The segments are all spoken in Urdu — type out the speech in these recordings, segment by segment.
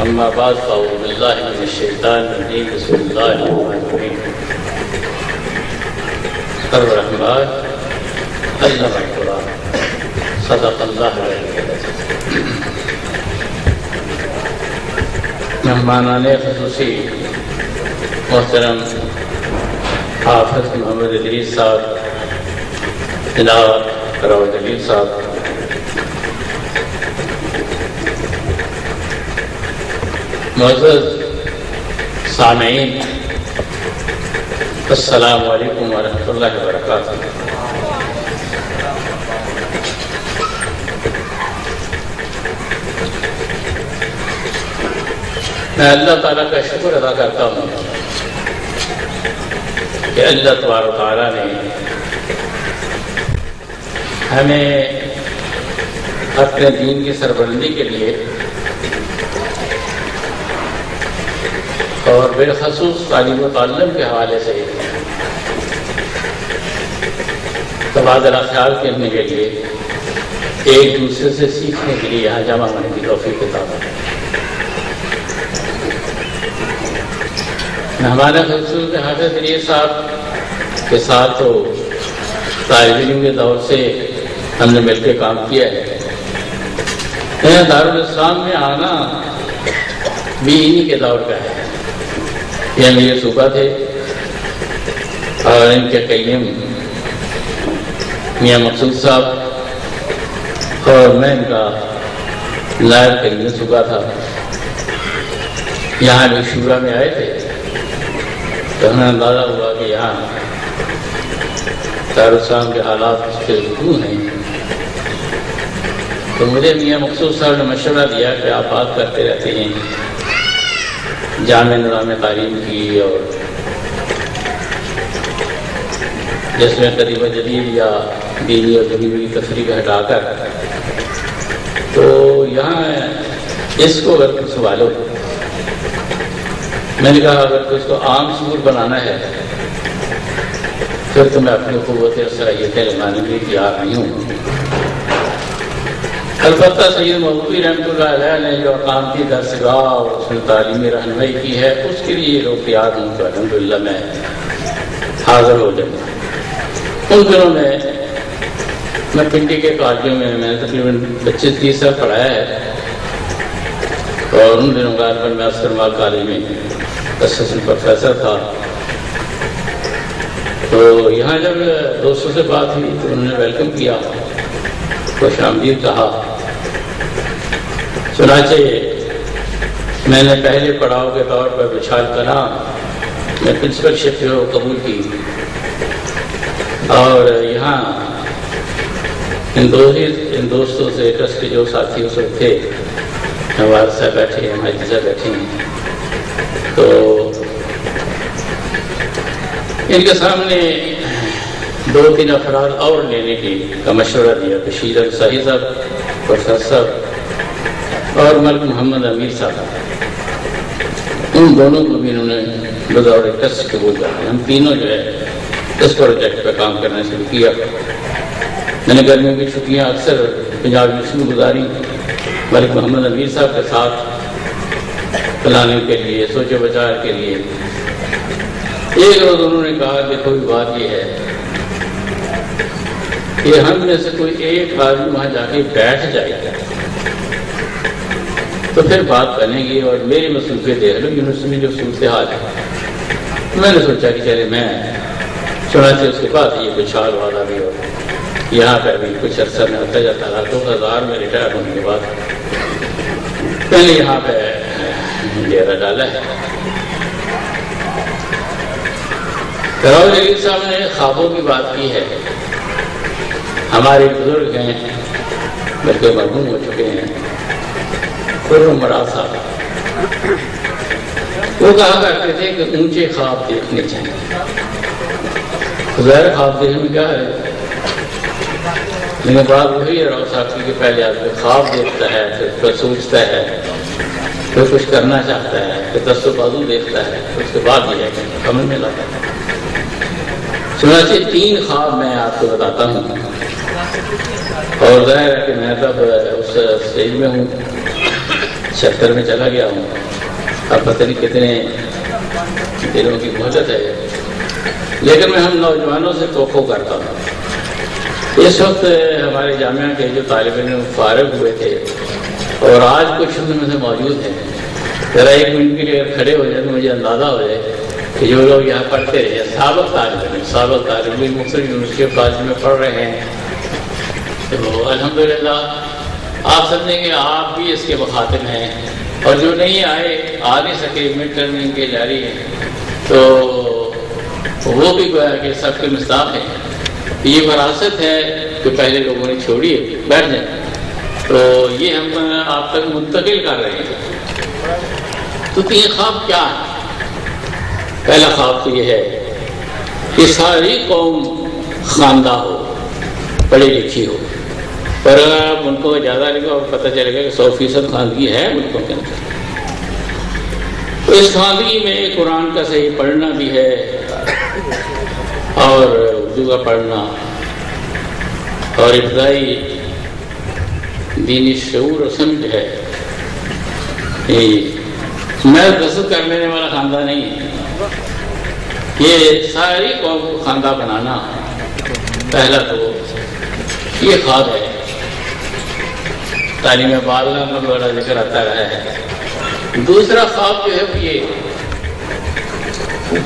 اما بعد فاعوذ باللہ من الشیطان الرجیم بسم اللہ الرحمن الرحیم الرحمن علم القرآن صدق اللہ العلی العظیم۔ مہمانان خصوصی محترم حافظ محمد ادریس صاحب، جناب راؤ جلیل صاحب، معزز سامعین، السلام علیکم ورحمۃ اللہ وبرکاتہ۔ میں اللہ تعالیٰ کا شکر ادا کرتا ہوں کہ اللہ تبارک و تعالیٰ نے ہمیں اپنے دین کی سربلندی کے لیے اور بالخصوص تعلیم و تعلم کے حوالے سے تبادلہ خیال کرنے کے لیے ایک دوسرے سے سیکھنے کے لیے یہاں جمع ہونے کی توفیق عطا فرمائے۔ ہمارے خصوص حافظ ادریس صاحب کے ساتھ تو طالب علم کے دور سے ہم نے مل کے کام کیا ہے۔ دارالاسلام میں آنا بھی انہی کے دور کا ہے۔ یہ میرے صوبہ تھے اور ان کے قیم میاں مقصود صاحب اور میں ان کا نائب قیم صوبہ تھا۔ یہاں بھی شورا میں آئے تھے تو ہمیں اندازہ ہوا کہ یہاں دارالاسلام کے حالات سے رجوع ہیں، تو مجھے میاں مقصود صاحب نے مشورہ دیا کہ آپ بات کرتے رہتے ہیں جامع نظام تعلیم کی، اور جس میں قدیم و جدید یا دینی اور دنیوی تفریق ہٹا کر تو یہاں اس کو اگر کچھ سنبھالو، میں نے کہا اگر تو اس کو عام سور بنانا ہے پھر تو میں اپنی قوت اور صلاحیتیں لگانے کے لیے تیار نہیں ہوں۔ البتہ سید مودودی رحمۃ اللہ علیہ نے جو اقامتی درسگاہ اور اس میں تعلیمی رہنمائی کی ہے، اس کے لیے لوگ تیار ہوں تو الحمدللہ میں حاضر ہو جاؤں گا۔ ان دنوں میں پنڈی کے کالجوں میں نے تقریباً 25-30 سال پڑھایا ہے، اور ان دنوں غالباً میں اسکرمال کالج میں اسسٹنٹ پروفیسر تھا۔ تو یہاں جب دوستوں سے بات ہوئی تو انہوں نے ویلکم کیا، خوش آمدید کہا۔ چنانچہ میں نے پہلے پڑاؤ کے طور پر بچھال کلام میں پرنسپل شپ قبول کی، اور یہاں ان دوستوں سے ٹرسٹ کے جو ساتھی اس وقت تھے، نواز صاحب بیٹھے ہیں، مہدی صاحب بیٹھے ہیں، تو ان کے سامنے 2-3 افراد اور لینے کا مشورہ دیا، بشیر صاحب صاحب، پروفیسر اور ملک محمد امیر صاحب۔ ان دونوں کو بھی انہوں نے بطور ٹرسٹ قبول کیا۔ ہم تینوں جو ہے اس پروجیکٹ پہ کام کرنا شروع کیا۔ میں نے گرمیوں کی چھٹیاں اکثر پنجاب یونیورسٹی میں گزاری، ملک محمد امیر صاحب کے ساتھ پلاننگ کے لیے، سوچ و بچار کے لیے۔ ایک روز انہوں نے کہا کہ کوئی بات یہ ہے کہ ہم میں سے کوئی ایک آدمی وہاں جا کے بیٹھ جائے گا تو پھر بات بنے گی، اور میری مصروفیت دیکھ لو یونیورسٹی میں جو صورتحال ہے۔ میں نے سوچا کہ چلے میں چنانچہ اس کے بعد یہ کچھ سال والا بھی، اور یہاں پہ بھی کچھ عرصہ میں آتا جاتا رہا۔ 2000 میں ریٹائر ہونے کے بعد میں نے یہاں پہ ڈیرا ڈالا ہے۔ راؤ جلیل صاحب نے خوابوں کی بات کی ہے۔ ہمارے بزرگ ہیں، بلکہ مرحوم ہو چکے ہیں، خرم مراد صاحب، وہ کہا کرتے تھے کہ اونچے خواب دیکھنے چاہیے۔ ظاہر خواب دیکھنے میں کیا ہے، لیکن بات وہی ہے راؤ صاحب کی کہ پہلے آدمی خواب دیکھتا ہے، پھر سوچتا ہے، پھر کچھ کرنا چاہتا ہے، پھر دست و بازو دیکھتا ہے، اس کے بعد یہ ہے کہ عمل میں لاتا ہے۔ چنانچہ 3 خواب میں آپ کو بتاتا ہوں، اور ظاہر ہے کہ میں تب اس اسٹیج میں ہوں 76 میں چلا گیا ہوں، اب پتہ نہیں کتنے دنوں کی مہلت ہے، لیکن میں ہم نوجوانوں سے توقع کرتا ہوں۔ اس وقت ہمارے جامعہ کے جو طالب علم فارغ ہوئے تھے اور آج کچھ ان میں سے موجود ہیں، ذرا 1 منٹ کے لیے اگر کھڑے ہو جائے تو مجھے اندازہ ہو جائے کہ جو لوگ یہاں پڑھتے رہے، سابق طالب علم مختلف یونیورسٹی اور کالج میں پڑھ رہے ہیں، تو الحمدللہ آپ سمجھیں گے آپ بھی اس کے مخاطب ہیں، اور جو نہیں آئے، آ نہیں سکے، مڈ ٹرم ان کے جاری ہیں، تو وہ بھی گویا کہ سب کے مصداق ہیں۔ یہ وراثت ہے کہ پہلے لوگوں نے چھوڑی ہے، بیٹھ جائیں، تو یہ ہم آپ تک منتقل کر رہے ہیں۔ تو 3 خواب کیا ہے؟ پہلا خواب تو یہ ہے کہ ساری قوم خواندہ ہو، پڑھی لکھی ہو، پر اگر آپ ان کو زیادہ لکھو اور پتہ چلے گا کہ 100% خواندگی ہے ملکوں کے اندر، تو اس خواندگی میں قرآن کا صحیح پڑھنا بھی ہے اور اردو کا پڑھنا اور ابتدائی دینی شعور و سمجھ ہے۔ میں دست کر لینے والا خاندان نہیں ہے، یہ ساری قوم کو خواندہ بنانا پہلا تو یہ خواب ہے۔ تعلیم بالغہ میں بڑا ذکر آتا رہا ہے۔ دوسرا خواب جو ہے وہ یہ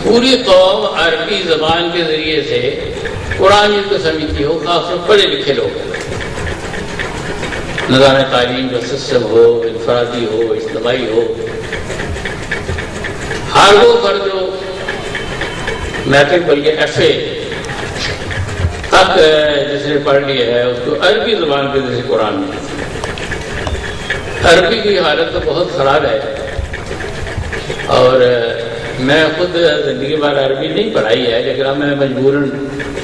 پوری قوم عربی زبان کے ذریعے سے قرآن کو سمجھتی ہو، خاص طور پڑھے لکھے لوگ، نظام تعلیم کا سسٹم ہو، انفرادی ہو، اجتماعی ہو، ہر وہ فرد جو میٹرک بلکہ ایف اے تک جس نے پڑھ لیا ہے اس کو عربی زبان کے ذریعے قرآن میں۔ عربی کی حالت تو بہت خراب ہے، اور میں خود زندگی بھر عربی نہیں پڑھائی ہے، لیکن اب میں مجبوراً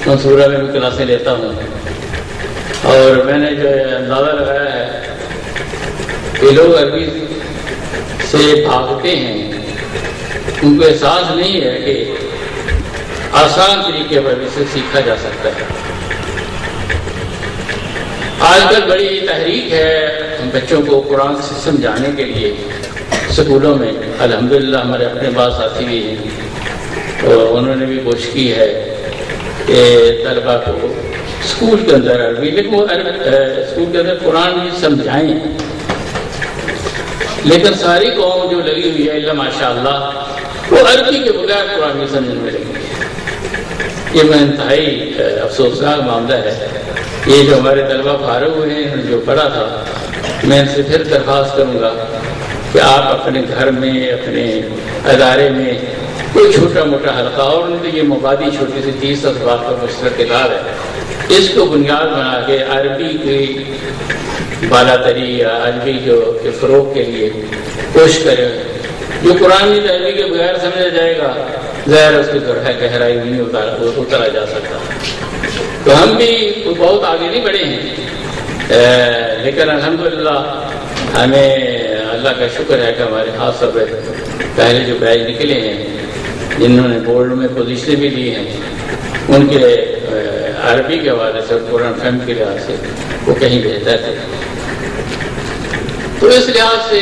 منصورہ میں بھی کلاسیں لیتا ہوں، اور میں نے جو اندازہ لگایا ہے کہ لوگ عربی سے بھاگتے ہیں، ان کو احساس نہیں ہے کہ آسان طریقے پر اسے سیکھا جا سکتا ہے۔ آج کل بڑی تحریک ہے بچوں کو قرآن سے سمجھانے کے لیے اسکولوں میں، الحمدللہ ہمارے اپنے بعض ساتھی بھی ہیں، اور انہوں نے بھی کوشش کی ہے کہ طلبہ کو اسکول کے اندر عربی، لیکن وہ اسکول کے اندر قرآن بھی سمجھائیں، لیکن ساری قوم جو لگی ہوئی ہے اللہ ماشاء اللہ وہ عربی کے بغیر قرآن بھی سمجھنے میں لگی ہے۔ یہ میں انتہائی افسوسناک معاملہ ہے۔ یہ جو ہمارے طلبہ فارغ ہوئے ہیں جو پڑھا تھا، میں ان سے پھر درخواست کروں گا کہ آپ اپنے گھر میں، اپنے ادارے میں کوئی چھوٹا موٹا حلقہ، اور ان کی یہ مبادی چھوٹی سی 30 اسباق کا مشترک کتاب ہے، اس کو بنیاد بنا کے عربی کی بالا تری یا عربی کے فروغ کے لیے کوشش کریں۔ جو قرآن کی عربی کے بغیر سمجھا جائے گا، ظاہر اس کی گہرائی نہیں اتارا جا سکتا۔ تو ہم بھی بہت آگے نہیں بڑھے ہیں، لیکن الحمدللہ ہمیں اللہ کا شکر ہے کہ ہمارے خاص طور پہ پہلے جو بیچ نکلے ہیں جنہوں نے بورڈ میں پوزیشنیں بھی لی ہیں، ان کے عربی کے حوالے سے، قرآن فہم کے لحاظ سے وہ کہیں بہتر ہے۔ تو اس لحاظ سے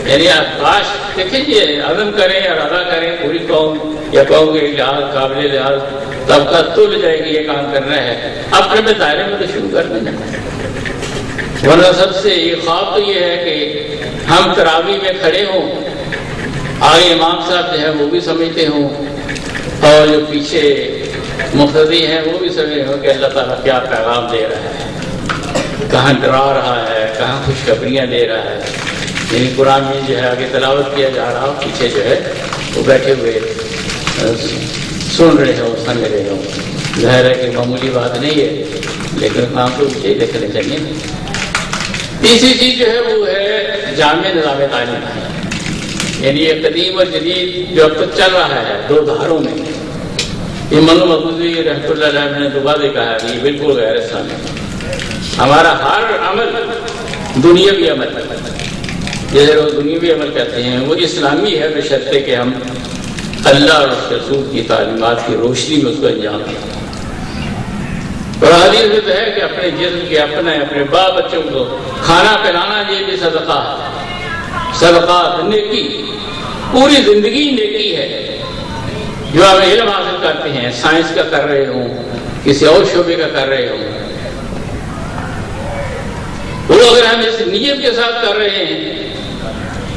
یعنی آپ کاش دیکھیں یہ عزم کریں اور ادا کریں، پوری قوم یا قوم کے لحاظ قابل لحاظ طبقہ تل جائے گی یہ کام کرنا ہے، اپنے دائرے میں تو شروع کر دینا۔ ورنہ سب سے یہ خواب تو یہ ہے کہ ہم تراویح میں کھڑے ہوں، آگے امام صاحب جو ہے وہ بھی سمجھتے ہوں، اور جو پیچھے مقتدی ہیں وہ بھی سمجھتے ہوں کہ اللہ تعالیٰ کیا پیغام دے رہا ہے، کہاں ڈرا رہا ہے، کہاں خوشخبریاں دے رہا ہے۔ یعنی قرآن میں جو ہے آگے تلاوت کیا جا رہا ہو، پیچھے جو ہے وہ بیٹھے ہوئے سن رہے ہوں، سمجھ رہے ہوں۔ ظاہر ہے کہ معمولی بات نہیں ہے، لیکن کام تو مجھے دیکھنے چاہیے۔ تیسری چیز جو ہے وہ ہے جامع نظام تعلیم، یعنی یہ قدیم اور جدید جو اب تک چل رہا ہے 2 دھاروں میں۔ یہ منو محفوظی رحمۃ اللہ علیہ نے تو واضح کہا کہ یہ بالکل غیر اسلامی، ہمارا ہر عمل دنیاوی عمل ہے، جیسے لوگ دنیاوی عمل کہتے ہیں وہ اسلامی ہے، بشرطے کہ ہم اللہ اور اس کے رسول کی تعلیمات کی روشنی میں اس کو انجام دیں۔ اور حدیث میں تو ہے کہ اپنے جسم کے اپنے بال بچوں کو کھانا پلانا یہ بھی صدقہ ہے، صدقات، نیکی، پوری زندگی نیکی ہے جو ہم علم حاصل کرتے ہیں، سائنس کا کر رہے ہوں، کسی اور شعبے کا کر رہے ہوں، وہ اگر ہم اس نیت کے ساتھ کر رہے ہیں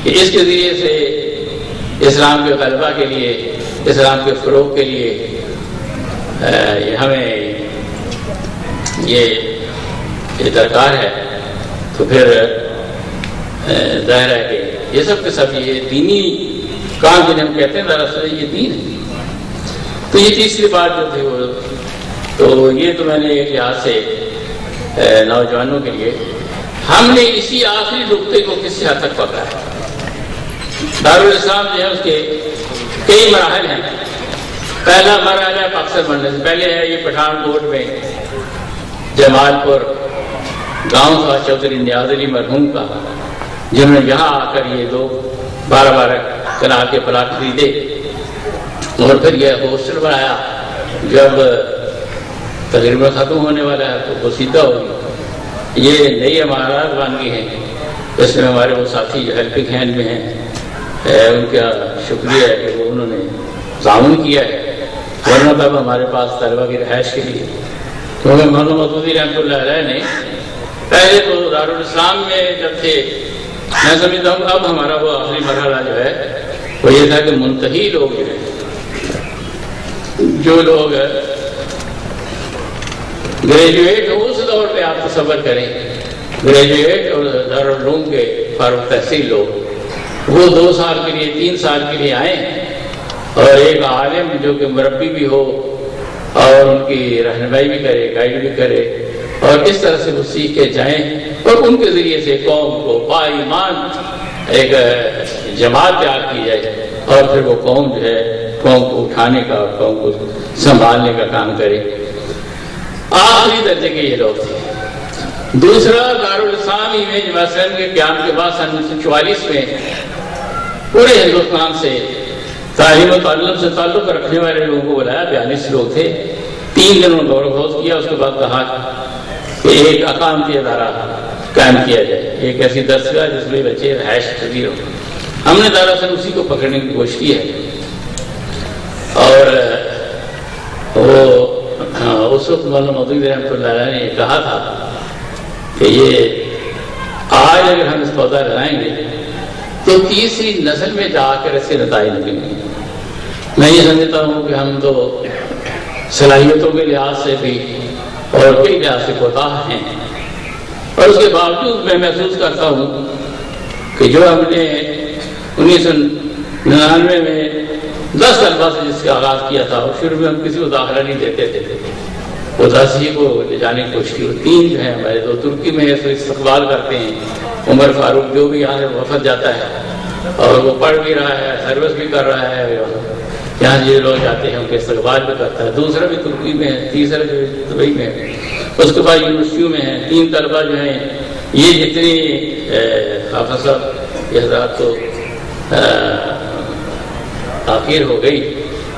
کہ اس کے ذریعے سے اسلام کے غلبہ کے لیے، اسلام کے فروغ کے لیے ہمیں یہ درکار ہے، تو پھر ظاہر ہے کہ یہ سب کے سب یہ دینی کام جنہیں ہم کہتے ہیں دراصل یہ دین ہے۔ تو یہ تیسری بات جو تھی وہ تو یہ تو میں نے ایک لحاظ سے نوجوانوں کے لیے ہم نے اسی آخری نقطے کو کس حد تک پکڑا ہے۔ دارالاسلام جو ہے اس کے کئی مراحل ہیں۔ پہلا مرحلہ ہے پاکستان بننے سے پہلے ہے یہ پٹھان کوٹ میں جمال پور گاؤں تھا چودھری نیاز علی مرحوم کا، جنہوں نے یہاں آ کر یہ 12 کنال کے پلاٹ خریدے اور پھر یہ ہاسٹل بنایا۔ جب تقریباً ختم ہونے والا ہے تو وہ سیدھا ہوگی۔ یہ نئی عمارات بن گئی ہیں، اس میں ہمارے وہ ساتھی جو ہیلپنگ ہینڈ میں ہیں ان کا شکریہ ہے کہ وہ انہوں نے تعاون کیا ہے، ورنہ تب ہمارے پاس طلبہ کی رہائش کے لیے کیونکہ مولانا مودودی رحمۃ اللہ علیہ نے پہلے تو دارالاسلام میں جب تھے، میں سمجھتا ہوں اب ہمارا وہ آخری مرحلہ جو ہے وہ یہ تھا کہ منتہی لوگ جو ہیں، جو لوگ گریجویٹ ہو اس دور پہ آپ تصور کریں، گریجویٹ اور دارالعلوم کے فارغ تحصیل لوگ وہ 2 سال کے لیے 3 سال کے لیے آئیں اور ایک عالم جو کہ مربی بھی ہو اور ان کی رہنمائی بھی کرے، گائیڈ بھی کرے، اور اس طرح سے وہ سیکھ کے جائیں اور ان کے ذریعے سے قوم کو با ایمان ایک جماعت تیار کی جائے اور پھر وہ قوم جو ہے قوم کو اٹھانے کا اور قوم کو سنبھالنے کا کام کرے۔ آخری درجے کے یہ لوگ تھے۔ دوسرا دارالاسلام میں جماعت کے قیام کے بعد سن 1944 میں پورے ہندوستان سے تعلیم و تعلم سے تعلق رکھنے والے لوگوں کو بلایا، 42 لوگ تھے۔ 3 دن انہوں نے غور و خوض کیا، اس کے بعد کہا کہ ایک اقامتی ادارہ قائم کیا جائے، ایک ایسی درسگاہ جس میں بچے رہائش پذیر ہوں۔ ہم نے دراصل اسی کو پکڑنے کی کوشش کی ہے اور وہ اس وقت مولانا مودودی رحمۃ اللہ علیہ نے کہا تھا کہ یہ آج اگر ہم اس پودا لگائیں گے تو تیسری نسل میں جا کر اس سے نتائج نکلیں گے۔ میں یہ سمجھتا ہوں کہ ہم تو صلاحیتوں کے لحاظ سے بھی اور کئی لحاظ سے کوتاہ ہیں، اور اس کے باوجود میں محسوس کرتا ہوں کہ جو ہم نے 1999 میں 10 طلبہ سے جس کا آغاز کیا تھا، اور شروع میں ہم کسی کو داخلہ نہیں دیتے تھے، وہ 10 ہی کو لے جانے کی کوشش کی۔ 3 جو ہیں ہمارے 2 ترکی میں اس استقبال کرتے ہیں، عمر فاروق جو بھی یہاں وفد جاتا ہے اور وہ پڑھ بھی رہا ہے، سروس بھی کر رہا ہے، یہاں جو لوگ جاتے ہیں ان کے استقبال بھی کرتا ہے۔ دوسرا بھی ترکی میں ہے، تیسرا جو دبئی میں ہے، اس کے بعد یونیورسٹیوں میں ہیں 3 طلبہ جو ہیں۔ یہ جتنی حافظ صاحب یہ حضرات تو تاخیر ہو گئی،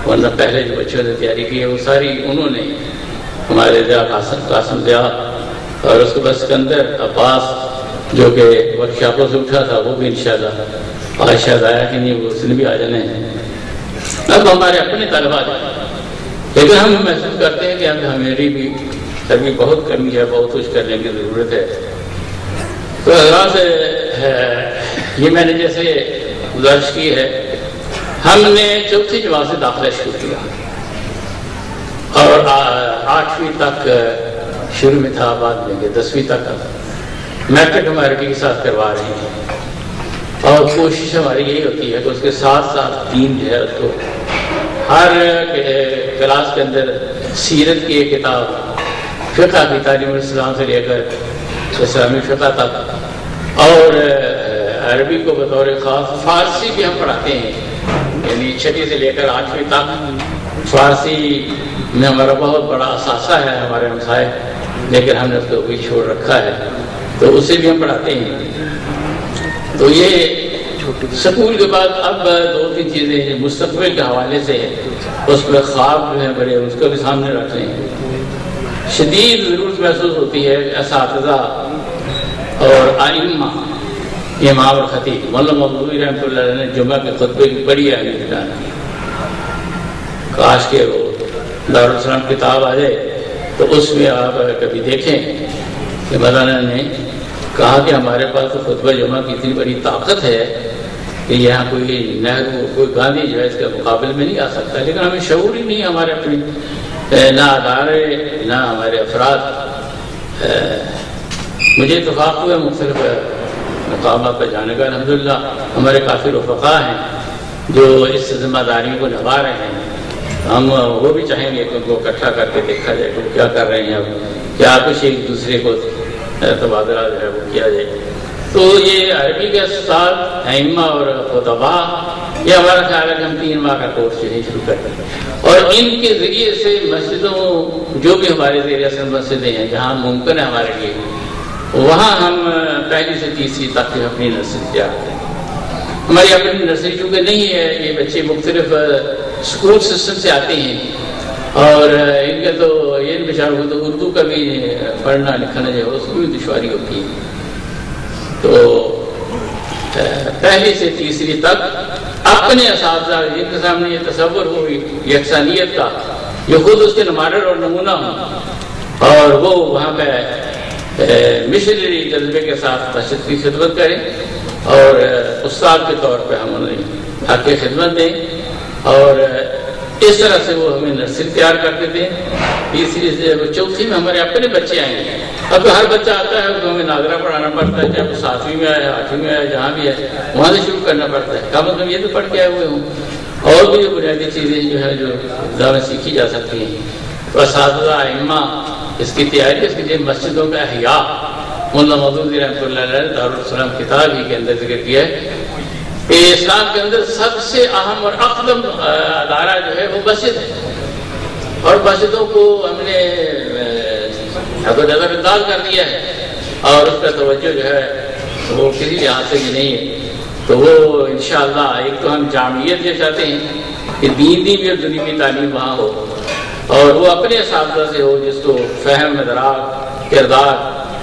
ورنہ پہلے جو بچوں نے تیاری کی ہے وہ ساری انہوں نے، ہمارے قاسم ضیاء اور اس کے بعد سکندر عباس جو کہ ورکشاپوں سے اٹھا تھا، وہ بھی انشاءاللہ آج شاید آیا کہ نہیں، وہ اس نے بھی آ جانے ہیں۔ اب ہمارے اپنے طلبہ جائیں، لیکن ہم محسوس کرتے ہیں کہ ہماری بھی ابھی بہت کمی ہے، بہت کچھ کرنے کی ضرورت ہے۔ تو حضرات یہ میں نے جیسے گزارش کی ہے، ہم نے 4تھی جماعت سے داخلہ شروع کیا اور 8ویں تک شروع میں تھا، بعد میں 10ویں تک میٹرک ہمارے کے ساتھ کروا رہے ہیں، اور کوشش ہماری یہی ہوتی ہے کہ اس کے ساتھ ساتھ دین جو ہے اس کو ہر کلاس کے اندر سیرت کی ایک کتاب، فقہ کی تعلیم الاسلام سے لے کر اسلامی فقہ تک، اور عربی کو بطور خاص، فارسی بھی ہم پڑھاتے ہیں، یعنی 6ویں سے لے کر 8ویں تک فارسی میں ہمارا بہت بڑا اثاثہ ہے ہمارے ہمسائے، لیکن ہم نے اس کو بھی چھوڑ رکھا ہے، تو اسے بھی ہم پڑھاتے ہیں۔ تو یہ سکول کے بعد اب 2-3 چیزیں مستقبل کے حوالے سے اس پہ خواب جو ہیں بڑے، اس کو بھی سامنے رکھ رہے ہیں۔ شدید ضرورت محسوس ہوتی ہے اساتذہ اور ائمہ امام اور خطیب مولانا مودودی رحمۃ اللہ علیہ نے جمعہ کے خطبے کی بڑی اہمیت بیان کی. کاش کہ وہ دارالسلام کتاب آ جائے تو اس میں آپ کبھی دیکھیں کہ مولانا نے کہا کہ ہمارے پاس تو خطبہ جمعہ کی اتنی بڑی طاقت ہے کہ یہاں کوئی نہرو کوئی گاندھی جو ہے اس کے مقابلے میں نہیں آ سکتا، لیکن ہمیں شعور ہی نہیں ہمارے اپنی نہ ادارے نہ ہمارے افراد. مجھے اتفاق ہوئے مختلف مقامات پر جانے کا، الحمدللہ ہمارے کافی رفقا ہیں جو اس ذمہ داریوں کو نبھا رہے ہیں. ہم وہ بھی چاہیں گے کہ ان کو اکٹھا کر کے دیکھا جائے کہ وہ کیا کر رہے ہیں، اب کیا کچھ ایک دوسرے کو تبادلہ جو ہے وہ کیا جائے. تو یہ عربی کے استاد ائمہ اور خطبا، یہ ہمارا خیال ہے کہ ہم 3 ماہ کا کورس جو ہے شروع کریں اور ان کے ذریعے سے مسجدوں جو بھی ہمارے زیر اثر مسجدیں ہیں جہاں ممکن ہے ہمارے لیے، وہاں ہم پہلی سے تیسری تک اپنی نرسری تیار کریں. ہماری اپنی نرسری چونکہ نہیں ہے، یہ بچے مختلف اسکول سسٹم سے آتے ہیں اور ان کے تو یہ بیچاروں کو تو اردو کا بھی پڑھنا لکھنا جو ہے اس کو بھی دشواری ہوتی ہے. تو پہلی سے تیسری تک اپنے اساتذہ جن کے سامنے یہ تصور ہو یکسانیت کا، جو خود اس کے نمائندہ اور نمونہ ہوں اور وہ وہاں پہ مشنری جذبے کے ساتھ مسجد کی خدمت کریں اور استاد کے طور پہ ہم انہیں حق کی خدمت دیں. اور اس طرح سے وہ ہمیں نرسری تیار کرتے تھے. تیسری سے چوتھی میں ہمارے اپنے بچے آئیں گے. اب ہر بچہ آتا ہے تو ہمیں ناظرہ پڑھانا پڑتا ہے، چاہے وہ 7ویں میں آئے 8ویں میں آئے، جہاں بھی ہے وہاں سے شروع کرنا پڑتا ہے. کم از کم یہ تو پڑھ کے آئے ہوئے ہوں. اور بھی جو بنیادی چیزیں جو ہے جو زیادہ سیکھی جا سکتی ہیں. تو اساتذہ ائمہ اس کی تیاری، اس کے لیے مسجدوں کا احیاء مولانا مودودی رحمۃ اللہ علیہ دارالسلام کتاب ہی کے اندر ذکر کیا ہے کہ اسلام کے اندر سب سے اہم اور اقدم ادارہ جو ہے وہ مسجد ہے. اور مسجدوں کو ہم نے نظر انداز کر دیا ہے اور اس کا توجہ جو ہے وہ کسی لحاظ سے بھی نہیں ہے. تو وہ انشاءاللہ ایک تو ہم جامعیت یہ چاہتے ہیں کہ دینی بھی اور دنیوی تعلیم وہاں ہو اور وہ اپنے اساتذہ سے ہو جس کو فہم ادراک کردار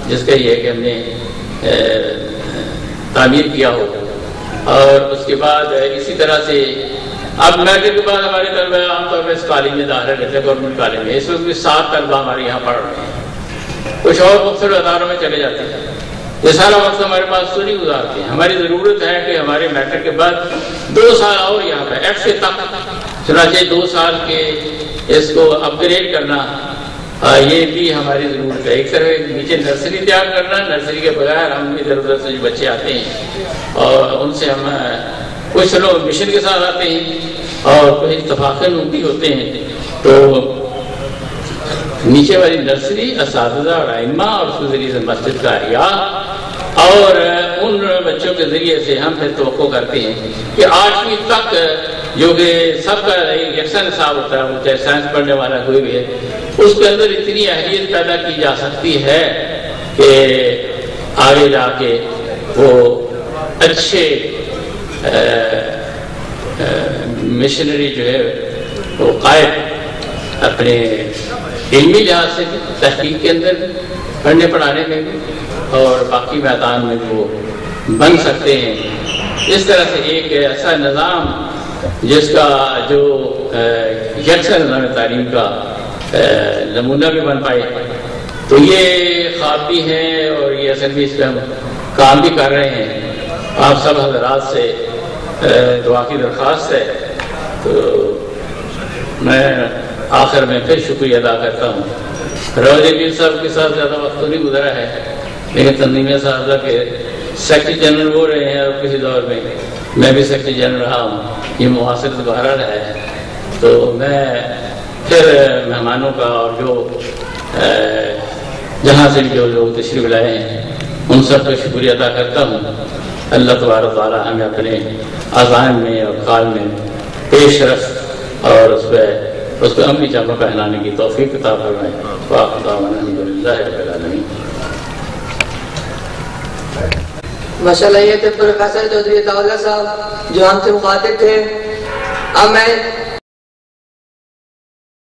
جس کا یہ ہے کہ ہم نے تعمیر کیا ہو. اور اس کے بعد اسی طرح سے اب میٹرک کے بعد ہمارے طلبہ عام طور پہ اس کالج میں داخلہ لیتے ہیں، گورنمنٹ کالج میں. اس وقت بھی 7 طلبہ ہمارے یہاں پڑھ رہے ہیں. کچھ اور مختلف اداروں میں چلے جاتے ہیں. یہ سارا وقت ہمارے پاس تو نہیں گزارتے ہیں. ہماری ضرورت ہے کہ ہمارے میٹرک کے بعد 2 سال اور یہاں پہ ایف اے تک، چنانچہ 2 سال کے اس کو اپ گریڈ کرنا یہ بھی ہماری ضرورت ہے. ایک طرف نیچے نرسری تیار کرنا، نرسری کے بغیر ہم ادھر ادھر سے جو بچے آتے ہیں اور ان سے ہم کچھ لوگ مشن کے ساتھ آتے ہیں اور کچھ اتفاقاً بھی ہوتے ہیں. تو نیچے والی نرسری اساتذہ اور ائمہ اور اس کے ذریعے سے مسجد کا احیاء اور ان بچوں کے ذریعے سے ہم پھر توقع کرتے ہیں کہ 8ویں تک جو کہ سب کا یکساں نصاب ہوتا ہے، وہ چاہے سائنس پڑھنے والا کوئی بھی ہے، اس کے اندر اتنی اہلیت پیدا کی جا سکتی ہے کہ آگے جا کے وہ اچھے مشنری جو ہے وہ قائد اپنے علمی لحاظ سے تحقیق کے اندر پڑھنے پڑھانے میں بھی اور باقی میدان میں وہ بن سکتے ہیں. اس طرح سے ایک ایسا نظام جس کا جو یکساں نظام تعلیم کا نمونہ بھی بن پائے. تو یہ خواب بھی ہیں اور یہ اصل بھی اس پہ ہم کام بھی کر رہے ہیں. آپ سب حضرات سے دعا کی درخواست ہے. تو میں آخر میں پھر شکریہ ادا کرتا ہوں. روز پیر صاحب کے ساتھ زیادہ وقت تو نہیں گزرا ہے، لیکن تنظیمیہ صاحبہ کے سیکرٹری جنرل وہ رہے ہیں اور کسی دور میں بھی سیکرٹری جنرل رہا ہوں. یہ معاصر دوبارہ رہا ہے. تو میں پھر مہمانوں کا اور جو جہاں سے بھی جو لوگ تشریف لائے ہیں ان سب کا شکریہ ادا کرتا ہوں. اللہ تبارک تعالیٰ ہمیں اپنے اذان میں اور قال میں پیش رفت اور اس پہ عملی جامہ پہنانے کی توفیق عطا فرمائے. الحمدللہ رب العالمین. ماشاءاللہ یہ تھے پروفیسر چودھری عطاء اللہ صاحب جو ہم سے مخاطب تھے. اب میں